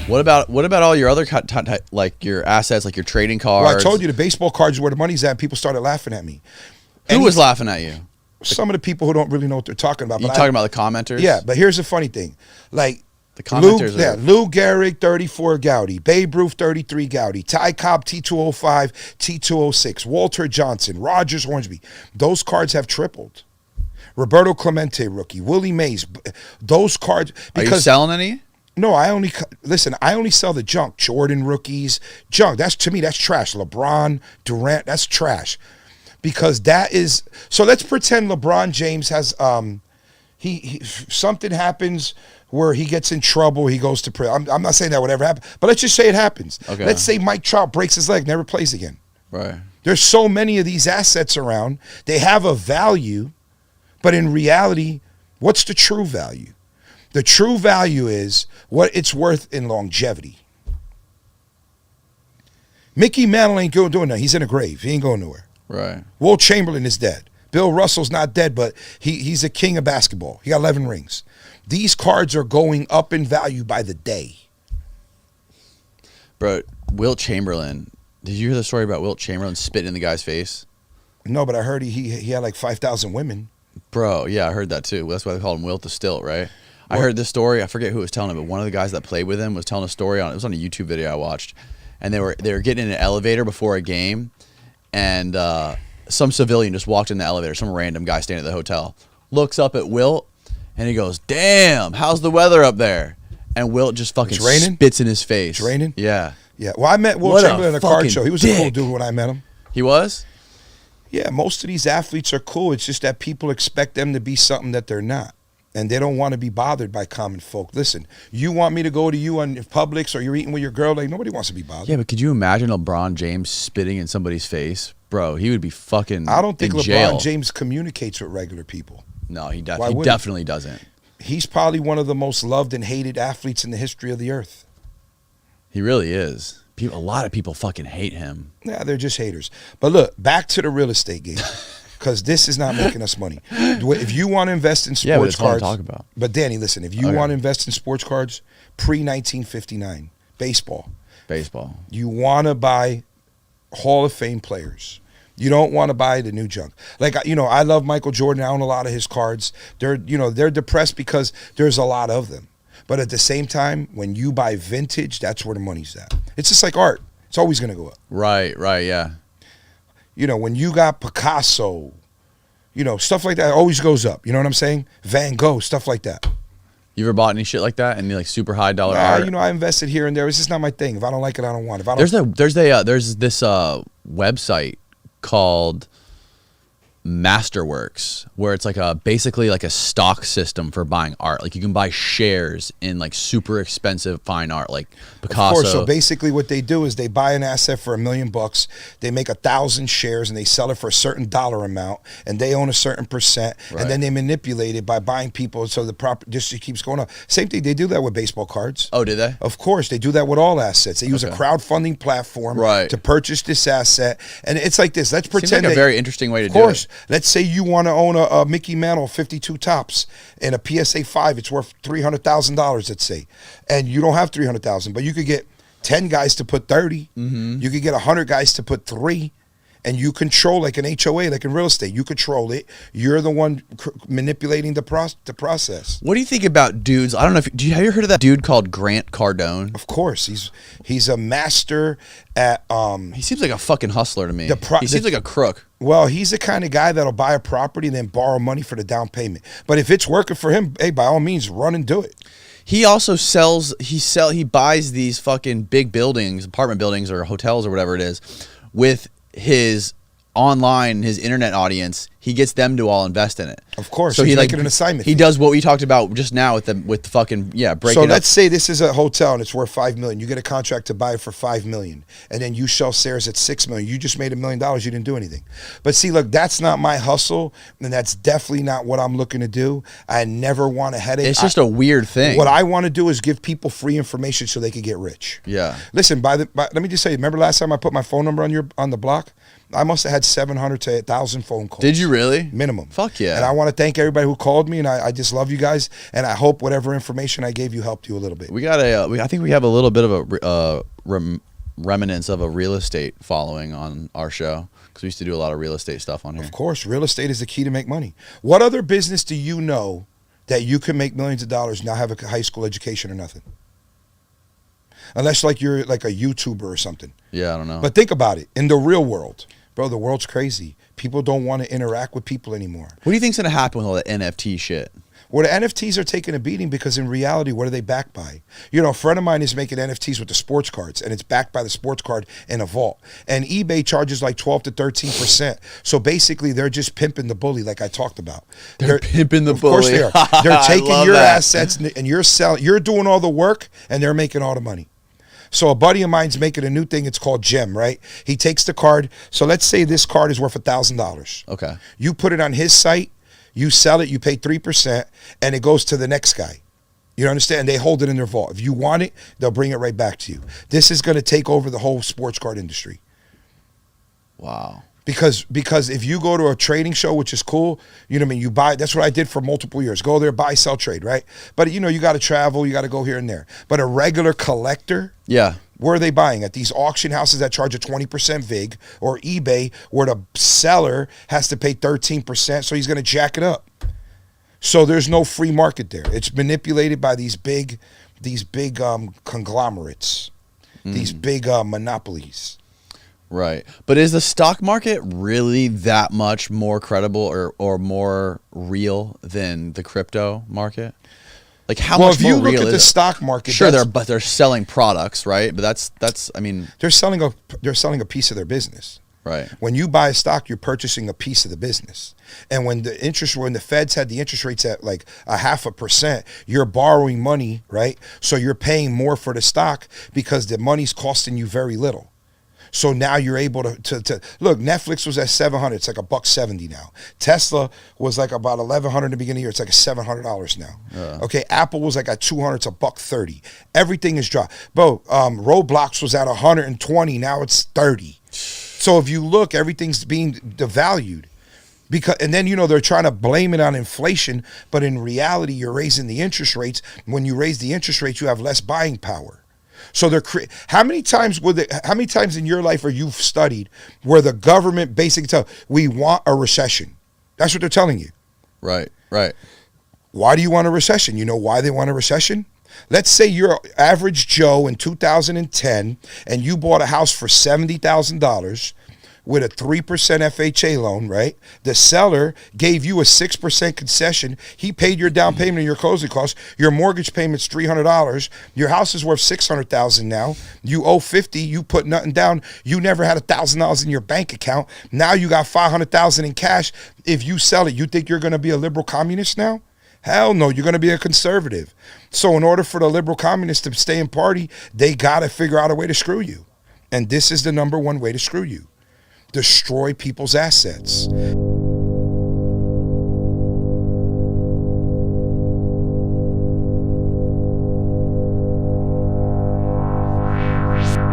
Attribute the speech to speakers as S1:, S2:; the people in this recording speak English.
S1: What about all your other like your assets, like your trading cards?
S2: Well, I told you the baseball cards where the money's at. People started laughing at me.
S1: Who was laughing at you?
S2: Some of the people who don't really know what they're talking about.
S1: You talking about the commenters?
S2: Yeah, but here's the funny thing. Like,
S1: the commenters
S2: Lou Gehrig, 34 Gaudy. Babe Ruth, 33 Gaudy. Ty Cobb, T205, T206. Walter Johnson, Rogers Hornsby. Those cards have tripled. Roberto Clemente, rookie. Willie Mays. Those cards. Because,
S1: are you selling any?
S2: No, I only sell the junk. Jordan rookies, junk. To me, that's trash. LeBron, Durant, that's trash. Because that is, so let's pretend LeBron James has, he something happens where he gets in trouble, he goes to prison. I'm not saying that would ever happen, but let's just say it happens.
S1: Okay.
S2: Let's say Mike Trout breaks his leg, never plays again.
S1: Right.
S2: There's so many of these assets around. They have a value, but in reality, what's the true value? The true value is what it's worth in longevity. Mickey Mantle ain't doing that. He's in a grave. He ain't going nowhere.
S1: Right.
S2: Wilt Chamberlain is dead. Bill Russell's not dead, but he's a king of basketball. He got 11 rings. These cards are going up in value by the day.
S1: Bro, Wilt Chamberlain. Did you hear the story about Wilt Chamberlain spitting in the guy's face?
S2: No, but I heard he had like 5,000 women.
S1: Bro, yeah, I heard that too. That's why they called him Wilt the Stilt, right? I heard this story. I forget who was telling it, but one of the guys that played with him was telling a story it was on a YouTube video I watched, and they were getting in an elevator before a game, and some civilian just walked in the elevator. Some random guy staying at the hotel looks up at Wilt, and he goes, "Damn, how's the weather up there?" And Wilt just fucking spits in his face.
S2: It's raining.
S1: Yeah.
S2: Yeah. Well, I met Wilt Chamberlain at a card show. He was a cool dude when I met him.
S1: He was.
S2: Yeah, most of these athletes are cool. It's just that people expect them to be something that they're not. And they don't want to be bothered by common folk. Listen, you want me to go to you on Publix or you're eating with your girl? Like, nobody wants to be bothered.
S1: Yeah, but could you imagine LeBron James spitting in somebody's face? Bro, he would be fucking
S2: I don't think
S1: in
S2: LeBron
S1: jail.
S2: James communicates with regular people.
S1: No, he definitely doesn't.
S2: He's probably one of the most loved and hated athletes in the history of the earth.
S1: He really is. A lot of people fucking hate him.
S2: Yeah, they're just haters. But look, back to the real estate game. Because this is not making us money. If you want to invest in sports cards,
S1: talk about.
S2: But Danny, listen, if you want to invest in sports cards, pre-1959, baseball. You want to buy Hall of Fame players. You don't want to buy the new junk. Like, I love Michael Jordan. I own a lot of his cards. They're depressed because there's a lot of them. But at the same time, when you buy vintage, that's where the money's at. It's just like art. It's always going to go up.
S1: Right, yeah.
S2: When you got Picasso, stuff like that always goes up. You know what I'm saying? Van Gogh, stuff like that.
S1: You ever bought any shit like that? Any like super high dollar art?
S2: I invested here and there. It's just not my thing. If I don't like it, I don't want it.
S1: There's this website called Masterworks, where it's like basically like a stock system for buying art. Like you can buy shares in like super expensive fine art, like Picasso.
S2: Of course. So basically, what they do is they buy an asset for $1 million. They make 1,000 shares and they sell it for a certain dollar amount, and they own a certain percent, and then they manipulate it by buying people so the property just keeps going up. Same thing. They do that with baseball cards.
S1: Oh, do they?
S2: Of course, they do that with all assets. They use a crowdfunding platform to purchase this asset, and it's like this. Let's pretend
S1: seems like a very interesting way to do it.
S2: Of course. Let's say you want to own a Mickey Mantle 52 tops and a PSA 5. It's worth $300,000, let's say. And you don't have $300,000, but you could get 10 guys to put 30. Mm-hmm. You could get 100 guys to put 3. And you control, like an HOA, like in real estate. You control it. You're the one manipulating the process.
S1: What do you think about dudes? I don't know. Have you heard of that dude called Grant Cardone?
S2: Of course. He's a master at...
S1: he seems like a fucking hustler to me. He seems like a crook.
S2: Well, he's the kind of guy that'll buy a property and then borrow money for the down payment. But if it's working for him, hey, by all means, run and do it.
S1: He also he buys these fucking big buildings, apartment buildings or hotels or whatever it is, with his internet audience. He gets them to all invest in it.
S2: Of course.
S1: So
S2: he's making an assignment.
S1: He does what we talked about just now with the fucking breaking.
S2: So let's say this is a hotel and it's worth $5 million. You get a contract to buy it for $5 million, and then you sell shares at $6 million. You just made $1 million. You didn't do anything. But see, look, that's not my hustle, and that's definitely not what I'm looking to do. I never want a headache.
S1: It's just a weird thing.
S2: What I want to do is give people free information so they can get rich.
S1: Yeah.
S2: Listen, let me just say, remember last time I put my phone number on the block? I must have had 700 to 1,000 phone calls.
S1: Did you really? really?
S2: Minimum.
S1: Fuck yeah.
S2: And I want to thank everybody who called me, and I just love you guys, and I hope whatever information I gave you helped you a little bit.
S1: We got I think we have a little bit of a remnants of a real estate following on our show, because we used to do a lot of real estate stuff on here.
S2: Of course, real estate is the key to make money. What other business do you know that you can make millions of dollars, not have a high school education or nothing? Unless like you're like a YouTuber or something.
S1: Yeah, I don't know.
S2: But think about it. In the real world, bro, the world's crazy. People don't want to interact with people anymore.
S1: What do you think's going to happen with all that NFT shit?
S2: Well, the NFTs are taking a beating because in reality, what are they backed by? You know, a friend of mine is making NFTs with the sports cards, and it's backed by the sports card in a vault. And eBay charges like 12 to 13%. So basically, they're just pimping the bully, like I talked about.
S1: They're pimping the bully.
S2: Of course they are. They're taking your assets, and you're selling. You're doing all the work, and they're making all the money. So a buddy of mine's making a new thing. It's called Gem, right? He takes the card. So let's say this card is worth $1,000.
S1: Okay.
S2: You put it on his site. You sell it, you pay 3%, and it goes to the next guy. You understand? They hold it in their vault. If you want it, they'll bring it right back to you. This is going to take over the whole sports card industry.
S1: Wow.
S2: Because if you go to a trading show, which is cool, you know what I mean? You buy, that's what I did for multiple years. Go there, buy, sell, trade, right? But, you know, you got to travel, you got to go here and there. But a regular collector,
S1: yeah.
S2: Where are they buying? At these auction houses that charge a 20% VIG, or eBay, where the seller has to pay 13%, so he's going to jack it up. So there's no free market there. It's manipulated by these big conglomerates, these big monopolies.
S1: Right. But is the stock market really that much more credible or more real than the crypto market? Like how much more real is it? Well, if you look at the
S2: stock market,
S1: sure, they're selling products, right? But that's I mean,
S2: they're selling a piece of their business.
S1: Right.
S2: When you buy a stock, you're purchasing a piece of the business. And when the Feds had the interest rates at like 0.5%, you're borrowing money, right? So you're paying more for the stock because the money's costing you very little. So now you're able to look. Netflix was at $700. It's like $170 now. Tesla was like about $1,100 in the beginning of the year. It's like $700 now. Okay, Apple was like at $200. It's $130. Everything is dropped. Bro, Roblox was at $120. Now it's $30. So if you look, everything's being devalued. And then, you know, they're trying to blame it on inflation, but in reality, you're raising the interest rates. When you raise the interest rates, you have less buying power. So how many times in your life or you've studied where the government basically tell we want a recession? That's what they're telling you.
S1: Right, right.
S2: Why do you want a recession? You know why they want a recession? Let's say you're an average Joe in 2010 and you bought a house for $70,000 with a 3% FHA loan, right? The seller gave you a 6% concession. He paid your down payment and your closing costs. Your mortgage payment's $300. Your house is worth $600,000 now. You owe $50,000. You put nothing down. You never had $1,000 in your bank account. Now you got $500,000 in cash. If you sell it, you think you're going to be a liberal communist now? Hell no, you're going to be a conservative. So in order for the liberal communists to stay in party, they got to figure out a way to screw you. And this is the number one way to screw you. Destroy people's assets.